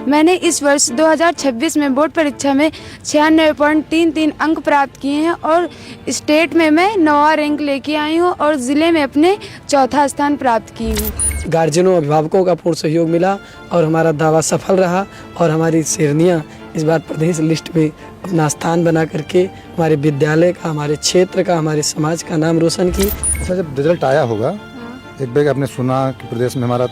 मैंने इस वर्ष 2026 में बोर्ड परीक्षा में 96.33 अंक प्राप्त किए हैं और स्टेट में मैं 9वां रैंक लेके आई हूँ और ज़िले में अपने 4था स्थान प्राप्त की हूँ। गार्जियनों अभिभावकों का पूर्ण सहयोग मिला और हमारा दावा सफल रहा और हमारी शेरनियाँ इस बार प्रदेश लिस्ट में अपना स्थान बना करके हमारे विद्यालय का, हमारे क्षेत्र का, हमारे समाज का नाम रोशन की। अच्छा, जब रिजल्ट आया होगा एक बैग आपने सुना कि प्रदेश में हमारा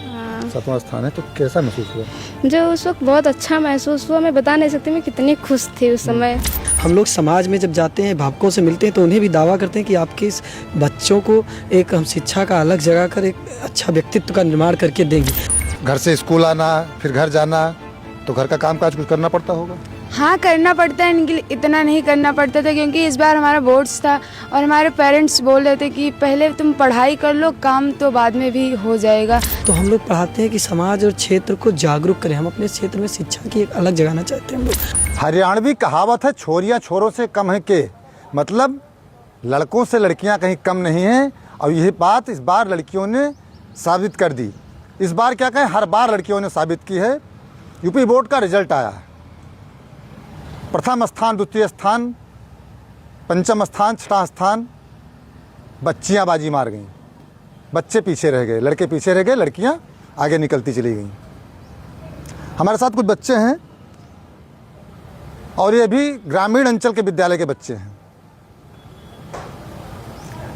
7वां स्थान है, तो कैसा महसूस हुआ? मुझे उस वक्त बहुत अच्छा महसूस हुआ। मैं बता नहीं सकती मैं कितनी खुश थी उस समय। हम लोग समाज में जब जाते हैं, अभिभावकों से मिलते हैं, तो उन्हें भी दावा करते हैं कि आपके इस बच्चों को एक हम शिक्षा का अलग जगह कर एक अच्छा व्यक्तित्व का निर्माण करके देंगे। घर से स्कूल आना, फिर घर जाना, तो घर का काम काज कुछ करना पड़ता होगा? हाँ, करना पड़ता है, लेकिन इतना नहीं करना पड़ता था क्योंकि इस बार हमारा बोर्ड्स था और हमारे पेरेंट्स बोल रहे थे कि पहले तुम पढ़ाई कर लो, काम तो बाद में भी हो जाएगा। तो हम लोग पढ़ाते हैं कि समाज और क्षेत्र को जागरूक करें। हम अपने क्षेत्र में शिक्षा की एक अलग जगाना चाहते हैं हम लोग। हरियाणवी कहावत है, छोरियां छोरों से कम है के, मतलब लड़कों से लड़कियां कहीं कम नहीं हैं। और यही बात इस बार लड़कियों ने साबित कर दी। इस बार क्या कहें, हर बार लड़कियों ने साबित की है। यूपी बोर्ड का रिजल्ट आया है, प्रथम स्थान, द्वितीय स्थान, पंचम स्थान, छठा स्थान, बच्चियां बाजी मार गईं। बच्चे पीछे रह गए, लड़के पीछे रह गए, लड़कियां आगे निकलती चली गईं। हमारे साथ कुछ बच्चे हैं और ये भी ग्रामीण अंचल के विद्यालय के बच्चे हैं।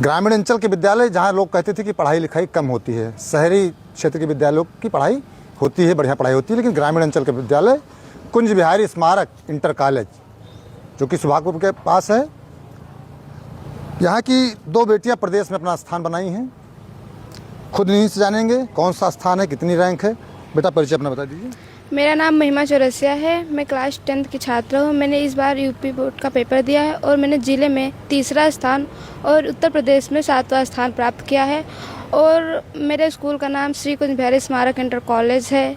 ग्रामीण अंचल के विद्यालय जहां लोग कहते थे कि पढ़ाई लिखाई कम होती है, शहरी क्षेत्र के विद्यालयों की पढ़ाई होती है, बढ़िया पढ़ाई होती है, लेकिन ग्रामीण अंचल के विद्यालय कुंज बिहारी स्मारक इंटर कॉलेज जो कि सुभागपुर के पास है, यहाँ की 2 बेटियाँ प्रदेश में अपना स्थान बनाई हैं। खुद नहीं से जानेंगे कौन सा स्थान है, कितनी रैंक है। बेटा परिचय अपना बता दीजिए। मेरा नाम महिमा चौरसिया है। मैं क्लास 10th की छात्रा हूँ। मैंने इस बार यूपी बोर्ड का पेपर दिया है और मैंने ज़िले में 3रा स्थान और उत्तर प्रदेश में 7वां स्थान प्राप्त किया है। और मेरे स्कूल का नाम श्री कुंज बिहारी स्मारक इंटर कॉलेज है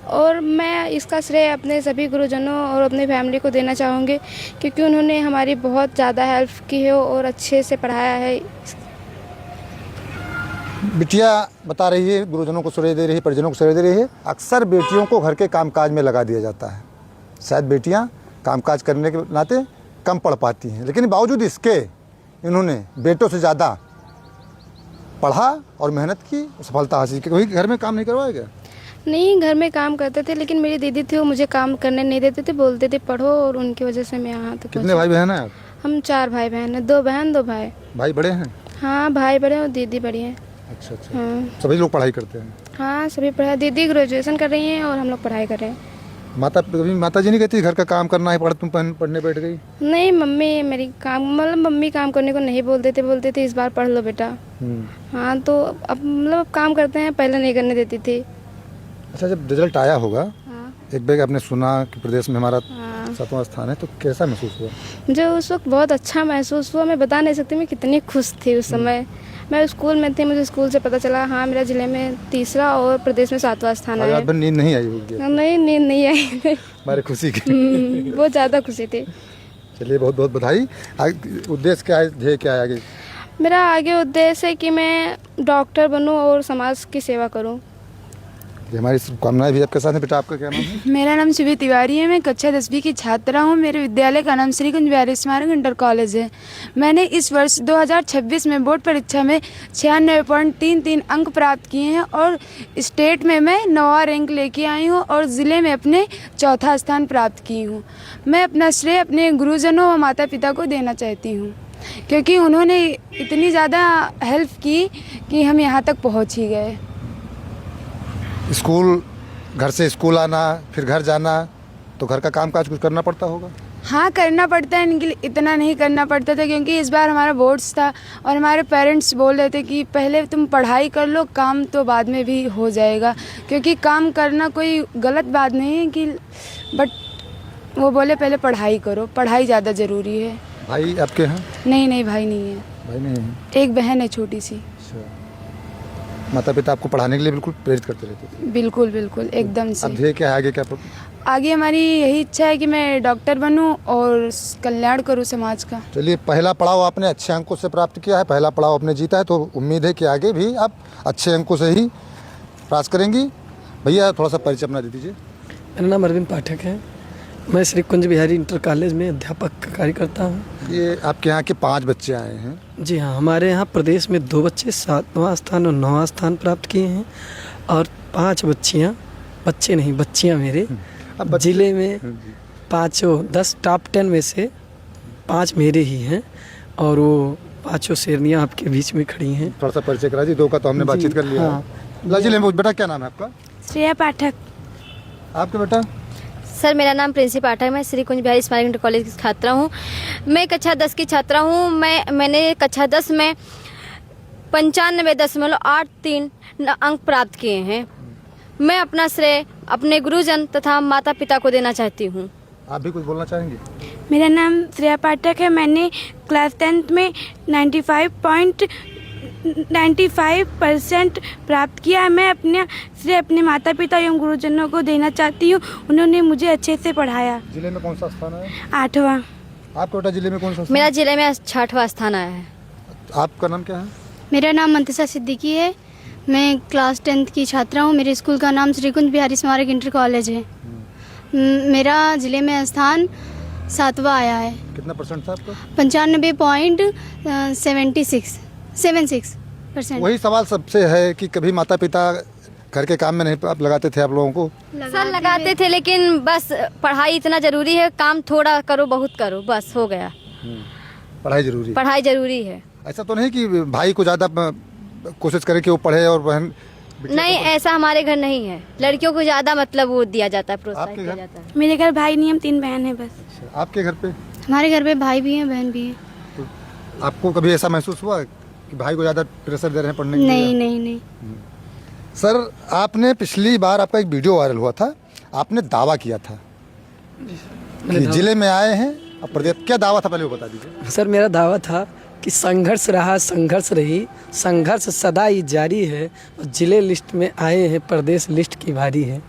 और मैं इसका श्रेय अपने सभी गुरुजनों और अपनी फैमिली को देना चाहूँगी क्योंकि उन्होंने हमारी बहुत ज़्यादा हेल्प की है और अच्छे से पढ़ाया है। बिटिया बता रही है, गुरुजनों को श्रेय दे रही है, परिजनों को श्रेय दे रही है। अक्सर बेटियों को घर के कामकाज में लगा दिया जाता है। शायद बेटियां कामकाज करने के नाते कम पढ़ पाती हैं, लेकिन बावजूद इसके इन्होंने बेटों से ज़्यादा पढ़ा और मेहनत की, सफलता हासिल की। कोई घर में काम नहीं करवाया क्या? नहीं, घर में काम करते थे, लेकिन मेरी दीदी थी वो मुझे काम करने नहीं देते थे, बोलते थे पढ़ो, और उनकी वजह से मैं यहाँ तक। कितने भाई बहन हैं आप? हम 4 भाई बहन हैं, 2 बहन 2 भाई। भाई बड़े हैं? हाँ, भाई बड़े और दीदी बड़ी है। अच्छा अच्छा। हाँ। सभी लोग पढ़ाई करते हैं? हाँ, सभी पढ़ाई। दीदी ग्रेजुएशन कर रही हैं और हम लोग पढ़ाई कर रहे हैं। माता जी नहीं कहती घर का काम करना है, पढ़ तुम पढ़ने बैठ गई? नहीं, मम्मी मेरी काम, मतलब मम्मी काम करने को नहीं बोलते थे इस बार पढ़ लो बेटा। हाँ, तो अब मतलब काम करते हैं, पहले नहीं करने देती थी। अच्छा, जब रिजल्ट आया होगा एक बैग आपने सुना कि प्रदेश में हमारा 7वां स्थान है, तो कैसा महसूस हुआ? मुझे उस वक्त बहुत अच्छा महसूस हुआ। मैं बता नहीं सकती मैं कितनी खुश थी उस समय। मैं स्कूल में थी, मुझे स्कूल से पता चला हाँ मेरा जिले में 3रा और प्रदेश में 7वां स्थान है। रात भर नींद नहीं आई होगी? नहीं, नींद नहीं आई। हमारे खुशी की बहुत ज़्यादा खुशी थी। चलिए, बहुत बहुत बधाई। उद्देश्य क्या है, ध्येय क्या है आगे? मेरा आगे उद्देश्य है कि मैं डॉक्टर बनूं और समाज की सेवा करूं। हमारी शुभकामनाएं भी आपके साथ हैं। बेटा, आपका क्या नाम है? मेरा नाम शुभी तिवारी है। मैं कक्षा 10वीं की छात्रा हूँ। मेरे विद्यालय का नाम श्री कुंज बिहारी स्मारक इंटर कॉलेज है। मैंने इस वर्ष 2026 में बोर्ड परीक्षा में 96.33 अंक प्राप्त किए हैं और स्टेट में मैं 9वां रैंक लेके आई हूँ और ज़िले में अपने 4था स्थान प्राप्त की हूँ। मैं अपना श्रेय अपने गुरुजनों व माता पिता को देना चाहती हूँ क्योंकि उन्होंने इतनी ज़्यादा हेल्प की कि हम यहाँ तक पहुँच ही गए। स्कूल, घर से स्कूल आना, फिर घर जाना, तो घर का काम काज कुछ करना पड़ता होगा? हाँ, करना पड़ता है, लेकिन इतना नहीं करना पड़ता था क्योंकि इस बार हमारा बोर्ड्स था और हमारे पेरेंट्स बोल रहे थे कि पहले तुम पढ़ाई कर लो, काम तो बाद में भी हो जाएगा। क्योंकि काम करना कोई गलत बात नहीं है कि, बट वो बोले पहले पढ़ाई करो, पढ़ाई ज़्यादा ज़रूरी है। भाई आपके हैं? नहीं, भाई नहीं है। भाई नहीं है? एक बहन है छोटी सी। माता पिता आपको पढ़ाने के लिए बिल्कुल प्रेरित करते रहते थे? बिल्कुल एकदम से। अब ध्येय क्या है आगे? क्या आगे हमारी यही इच्छा है कि मैं डॉक्टर बनूं और कल्याण करूं समाज का। चलिए, पहला पड़ाव आपने अच्छे अंकों से प्राप्त किया है, पहला पड़ाव आपने जीता है, तो उम्मीद है कि आगे भी आप अच्छे अंकों से ही पास करेंगी। भैया, थोड़ा सा परिचय अपना दे दीजिए। मेरा नाम अरविंद पाठक है। मैं श्री कुंज बिहारी इंटर कॉलेज में अध्यापक का कार्य करता हूँ। ये आपके यहाँ के 5 बच्चे आए हैं। जी हाँ, हमारे यहाँ प्रदेश में 2 बच्चे 7वां स्थान और 9वां स्थान प्राप्त किए हैं और 5 बच्चियाँ, बच्चे नहीं बच्चियाँ मेरे अब जिले में 10 टॉप 10 में से 5 मेरे ही हैं और वो 5 शेरनियाँ आपके बीच में खड़ी हैं। थोड़ा सा परिचय करा जी, 2 का तो हमने बातचीत कर लिया। हाँ। लाजी लेम्बू, बेटा क्या नाम है आपका? श्रेया पाठक। आपका बेटा? सर मेरा नाम प्रिंसी पाठक, मैं श्री कुंज बिहारी स्मारक इंटर कॉलेज की छात्रा हूँ। मैं कक्षा 10 की छात्रा हूँ। मैंने कक्षा 10 में 95.83 अंक प्राप्त किए हैं। मैं अपना श्रेय अपने गुरुजन तथा माता पिता को देना चाहती हूँ। आप भी कुछ बोलना चाहेंगे? मेरा नाम श्रेया पाठक है। मैंने क्लास 10th में 95% प्राप्त किया है। मैं अपने माता पिता एवं गुरुजनों को देना चाहती हूँ। उन्होंने मुझे अच्छे से पढ़ाया। जिले में कौन सा स्थान है? 8वां। आपका बेटा जिले में कौन सा स्थान? मेरा जिले में 6वां स्थान आया है। आपका नाम क्या है? मेरा नाम मंतसा सिद्दीकी है। मैं क्लास 10th की छात्रा हूँ। मेरे स्कूल का नाम श्री कुंज बिहारी स्मारक इंटर कॉलेज है। मेरा जिले में स्थान 7वां आया है। कितना परसेंट था आपका? 95.76%। वही सवाल सबसे है कि कभी माता पिता घर के काम में नहीं आप लगाते थे आप लोगों को? सर लगाते थे, लेकिन बस पढ़ाई इतना जरूरी है, काम थोड़ा करो बहुत करो, बस हो गया। पढ़ाई जरूरी? पढ़ाई जरूरी है। ऐसा तो नहीं कि भाई को ज़्यादा कोशिश करे कि वो पढ़े और बहन? नहीं, ऐसा हमारे घर नहीं है। लड़कियों को ज्यादा मतलब वो दिया जाता है, प्रोत्साहित किया जाता है। मेरे घर भाई नहीं, हम 3 बहन हैं बस। आपके घर पे? हमारे घर पे भाई भी हैं, बहन भी है। तो आपको कभी ऐसा महसूस हुआ कि भाई को ज़्यादा प्रेशर दे रहे हैं पढ़ने के लिए? नहीं। सर, आपने पिछली बार आपका एक वीडियो वायरल हुआ था, आपने दावा किया था कि जिले में आए हैं और प्रदेश, क्या दावा था पहले वो बता दीजिए। सर मेरा दावा था कि संघर्ष रहा, संघर्ष रही, संघर्ष सदा ही जारी है और जिले लिस्ट में आए हैं, प्रदेश लिस्ट की भारी है।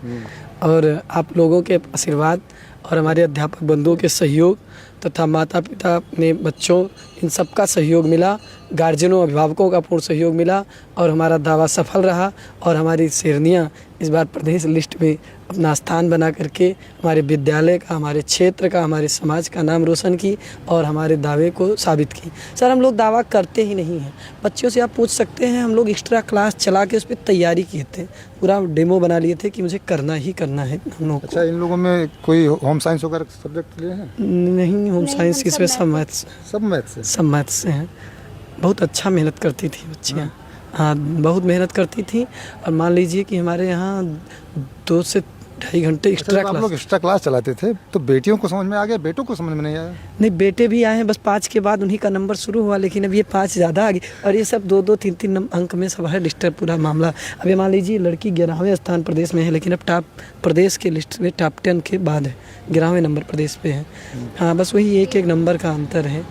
और आप लोगों के आशीर्वाद और हमारे अध्यापक बंधुओं के सहयोग तथा माता पिता अपने बच्चों इन सब का सहयोग मिला, गार्जियनों अभिभावकों का पूर्ण सहयोग मिला और हमारा दावा सफल रहा और हमारी शेरनियाँ इस बार प्रदेश लिस्ट में अपना स्थान बना करके हमारे विद्यालय का, हमारे क्षेत्र का, हमारे समाज का नाम रोशन की और हमारे दावे को साबित की। सर हम लोग दावा करते ही नहीं हैं। बच्चों से आप पूछ सकते हैं, हम लोग एक्स्ट्रा क्लास चला के उस पर तैयारी किए थे, पूरा डेमो बना लिए थे कि मुझे करना ही करना है हम लोग। अच्छा, इन लोगों में कोई होम साइंस वगैरह सब्जेक्ट लिए हैं? नहीं, होम साइंस इसमें सब मैथ्स से हैं। बहुत अच्छा मेहनत करती थी बच्चियाँ। हाँ, बहुत मेहनत करती थी और मान लीजिए कि हमारे यहाँ 2 से 2.5 घंटे एक्स्ट्रा आप लोग एक्स्ट्रा क्लास चलाते थे तो बेटियों को समझ में आ गया, बेटों को समझ में नहीं आया? नहीं, बेटे भी आए हैं, बस 5 के बाद उन्हीं का नंबर शुरू हुआ, लेकिन अब ये 5 ज़्यादा आ गई और ये सब 2-2, 3-3 अंक में सब है डिस्टर्ब पूरा मामला। अब ये मान लीजिए लड़की 11वें स्थान प्रदेश में है, लेकिन अब टॉप प्रदेश के लिस्ट में टॉप 10 के बाद है, 11वें नंबर प्रदेश पे है। हाँ, बस वही एक नंबर का अंतर है।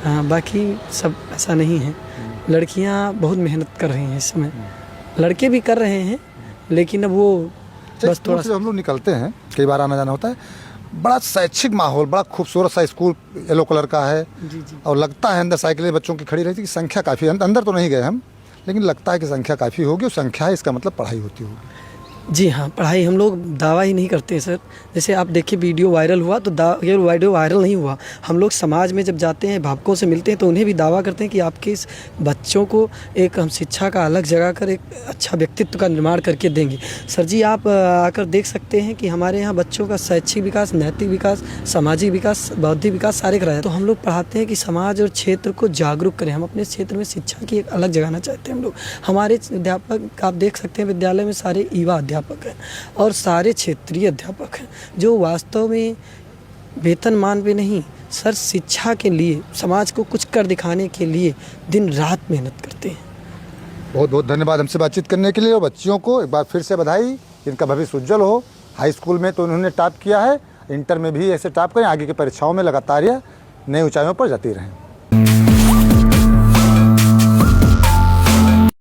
हाँ, बाकी सब ऐसा नहीं है। लड़कियाँ बहुत मेहनत कर रही हैं इस समय, लड़के भी कर रहे हैं, लेकिन अब वो बस थोड़ा से हम लोग निकलते हैं, कई बार आना जाना होता है, बड़ा शैक्षिक माहौल, बड़ा खूबसूरत सा स्कूल येलो कलर का है। जी। और लगता है अंदर साइकिलें बच्चों की खड़ी रहती है, संख्या काफ़ी है। अंदर तो नहीं गए हम, लेकिन लगता है कि संख्या काफ़ी होगी और संख्या है इसका मतलब पढ़ाई होती होगी। जी हाँ, पढ़ाई हम लोग दावा ही नहीं करते सर। जैसे आप देखिए वीडियो वायरल हुआ तो ये वीडियो वायरल नहीं हुआ। हम लोग समाज में जब जाते हैं, भावकों से मिलते हैं तो उन्हें भी दावा करते हैं कि आपके इस बच्चों को एक हम शिक्षा का अलग जगह कर एक अच्छा व्यक्तित्व का निर्माण करके देंगे। सर जी, आप आकर देख सकते हैं कि हमारे यहाँ बच्चों का शैक्षिक विकास, नैतिक विकास, सामाजिक विकास, बौद्धिक विकास सारे कराया। तो हम लोग पढ़ाते हैं कि समाज और क्षेत्र को जागरूक करें। हम अपने क्षेत्र में शिक्षा की एक अलग जगाना चाहते हैं हम लोग। हमारे अध्यापक आप देख सकते हैं विद्यालय में सारे युवा अध्यापक हैं और सारे क्षेत्रीय अध्यापक हैं जो वास्तव में वेतनमान पे नहीं सर, शिक्षा के लिए, समाज को कुछ कर दिखाने के लिए दिन रात मेहनत करते हैं। बहुत बहुत धन्यवाद हमसे बातचीत करने के लिए। और बच्चियों को एक बार फिर से बधाई, इनका भविष्य उज्जवल हो। हाई स्कूल में तो उन्होंने टॉप किया है, इंटर में भी ऐसे टॉप करें, आगे की परीक्षाओं में लगातार यह नई ऊंचाइयों पर जाती रहें।